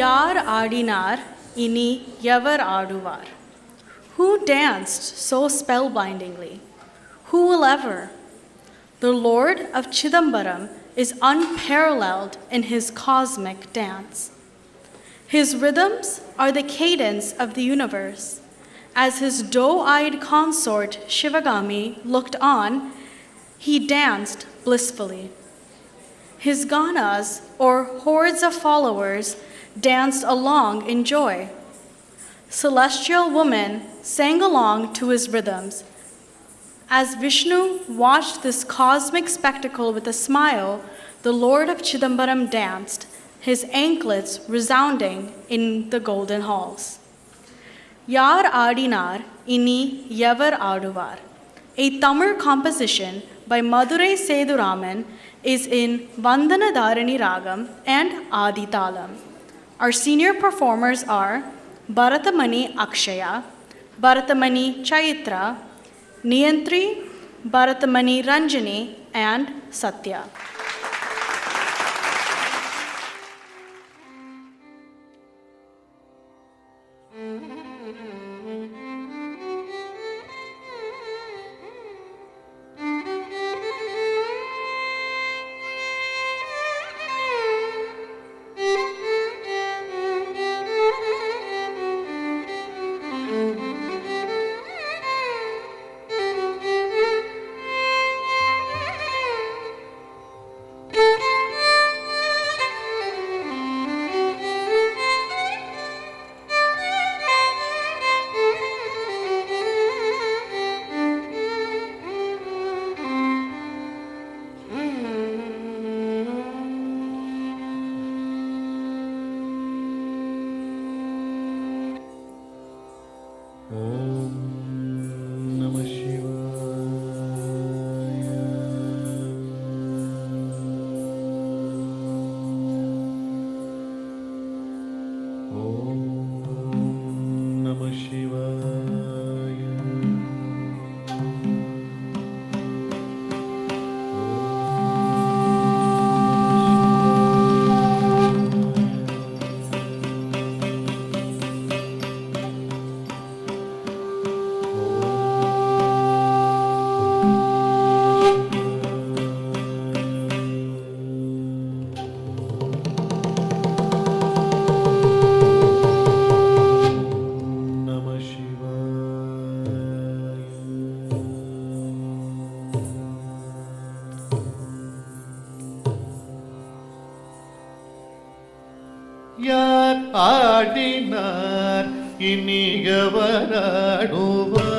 யார் ஆடினார் இனி எவர் ஆடுவார்? Who danced so spellbindingly? Who will ever? The Lord of Chidambaram is unparalleled in his cosmic dance. His rhythms are the cadence of the universe. As his doe-eyed consort Shivagami looked on, he danced blissfully. His ganas, or hordes of followers, danced along in joy. Celestial women sang along to his rhythms. As Vishnu watched this cosmic spectacle with a smile, the Lord of Chidambaram danced, his anklets resounding in the golden halls. Yar Adinar Ini Yavar Aduvar, a Tamil composition by Madurai Seduraman, is in Vandana Dharani Ragam and Adi Talam. Our senior performers are Bharatamani Akshaya, Bharatamani Chaitra, Niyantri, Bharatamani Ranjani, and Satya. யார் ஆடினார் இனி எவர் ஆடுவார்?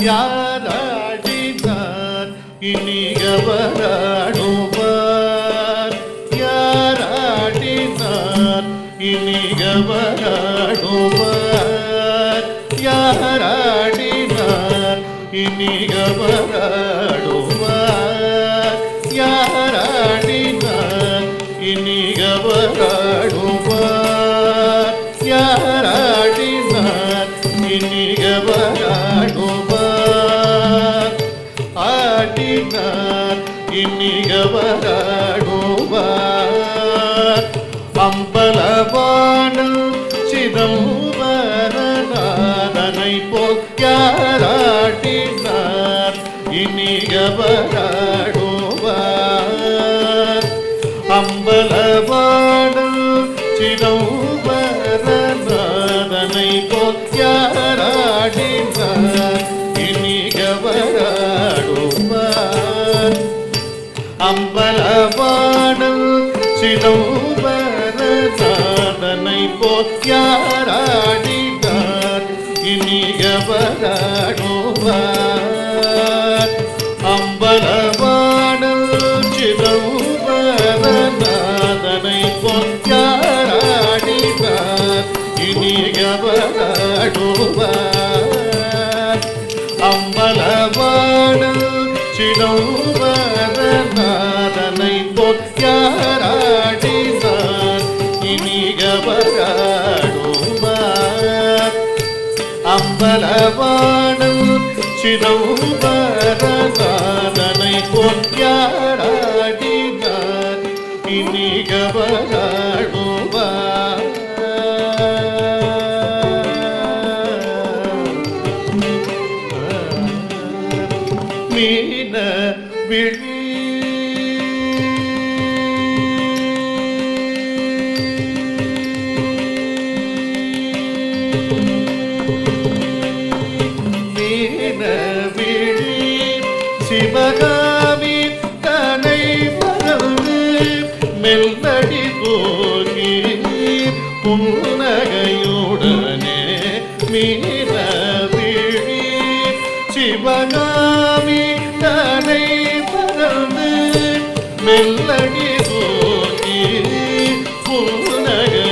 யார் ஆடினார் இனி எவர் ஆடுவார்? யார் ஆடினார் இனி எவர் ஆடுவார்? யார் ஆடினார் இனி எவர் ஆடுவார்? யார் ஆடினார் இனி எவர் ஆடுவார்? யார் ஆடினார் இனி எவர் ஆடுவார்? ஆடினார் இனி எவர் ஆடுவார்? அம்பலவாணன் சிதம்பரநாதனை போல் யார் ஆடினார் இனி எவர் ஆடுவார்? அம்பலவாணன் சிதம்பரநாதனை போல் யார் ஆடினார் இனி எவர் ஆடுவார்? அம்பலவாணன் சிதம்பரநாதனை போல் யார் ஆடினார் இனி எவர் ஆடுவார்? அம்பலவாணன் சிதம்பரநாதனை போல் யார் ஆடினார் இனி எவர் ஆடுவார்? அம்பலவாணன் சிதம்பரநாதனை போல் யார் ஆடினார் சிதம்பரநாதனை பொய்யாராடினார் இனிகவராடுவார். மீன விழி சிவகாமி தனை மறந்து மெல்லடி போகி புன்னகையுடனே மீன விழி சிவகாமி தனை மறந்து மெல்லடி போகி புன்னகையுடனே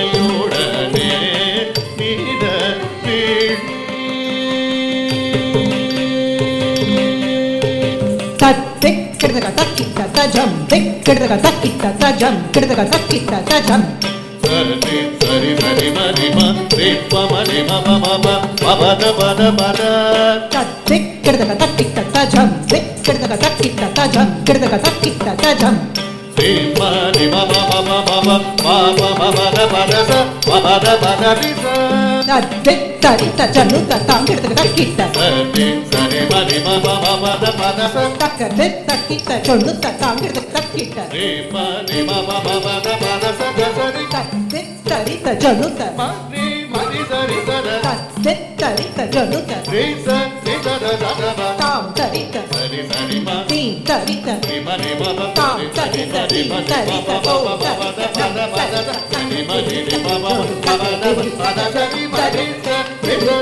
மீன விழி tajam dik kirdaga takita tajam kirdaga takita tajam sari sari sari mari ma re pa ma re ma ma ma ma ba da ba da ba da dik kirdaga takita tajam dik kirdaga takita tajam kirdaga takita tajam re ma re ma ma ma ma ma ma ma ma ma da ba da sa ba da ri sa dik tarita januta tam kirdaga takita sari sari mari ma ma ma ma da ba da sa takka takita januta tam kirdaga takita re ma ma ma ma da ba da sa da sa ri dik tarita januta ma ri sa ri sa da dik tarita januta re sa da da ba tam tarita sari sari ma tin tarita re ma ma tam tarita tin tarita o tarita re ma ma ma ba da ba da sa ri ma ri sa re sa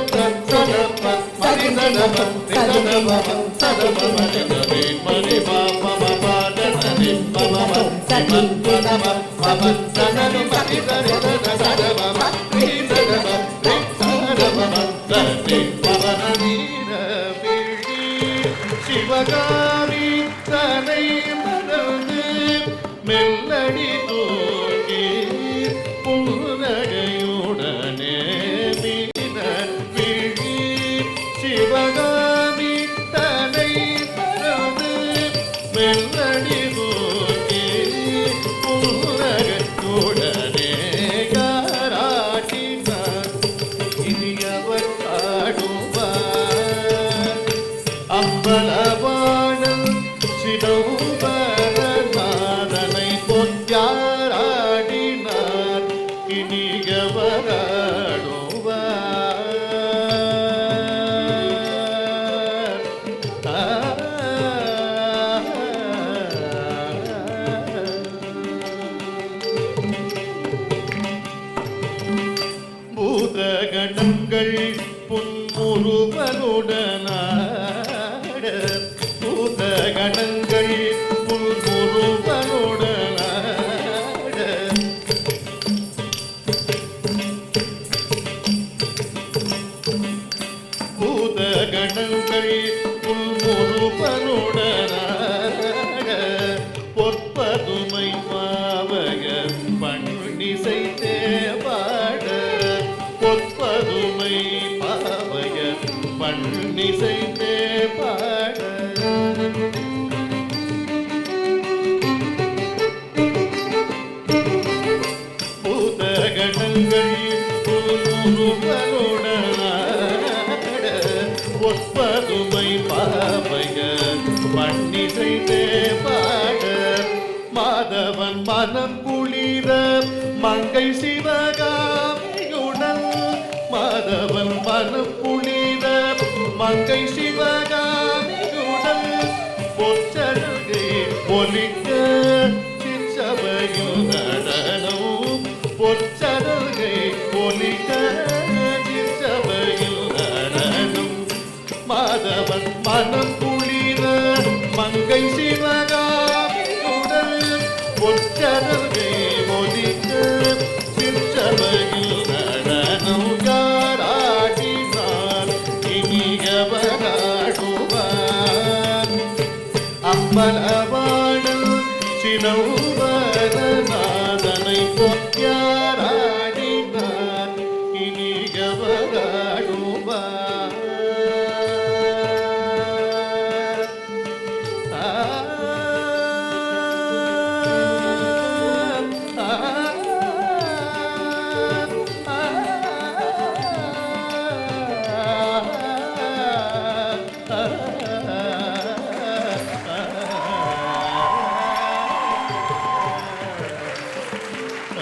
sa da pa ma ri sa da ba re sa da ba sa da ba ma ri sa re ma ri ma ma ma ba da sa ri ma ma ma sa ri ma da ma ma ma sa da ri ma ri sa re sa da sa da ba ma ri sa da ba re sa da ba ma sa ri ma ma na ni ra விழி சிவகாமி தனை மறந்து மெல்லடி தோகி புன்னகையுடனே மீன விழி சிவகாமி தனை மறந்து மெல்லடி தோகி புன்னகையுடனே யாராட்டினார் இனியவர் ஆடுவார் அம்பலவாணன் சிதம்பரநாதனை பொய்யாராடினார் இனியவராடுவார். பூதகணங்கள் புன்முறுவலுடனாட பூதகணங்கள் புன்முறுவலுடனாட பூதகணங்கள் புன்முறுவலுடனாட பொற்பதுமை பாவக பண்ணிசை தேவாட பொற்பதுமை பாவக பண்ணிசை தேவாட பூதகணங்கள் புன்முறுவலுடனாட பொற்பதுமை பாவக பண்ணிசை தேவாட மாதவன் மனம் குளிர மங்கை சிவகாமியுடன் மாதவன் மனம் குளிர மங்கை சிவகாமியுடன் பொச்சருகே ஒலிக்க சிற்சபையும் நடனம் பொச்சருகே ஒலிக்க சிற்சபையும் நடனம் மாதவன் மனம் குளிர மங்கை சிவகாமியுடன் பொச்சருகே ஒலிக்க சிற்சபையில் நடனம் யாராடினார் இனியவராடுவார் அம்பலவாணன் சிதம்பரநாதனை பொய்யாராடினார் இனியவராடுவார்.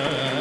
रा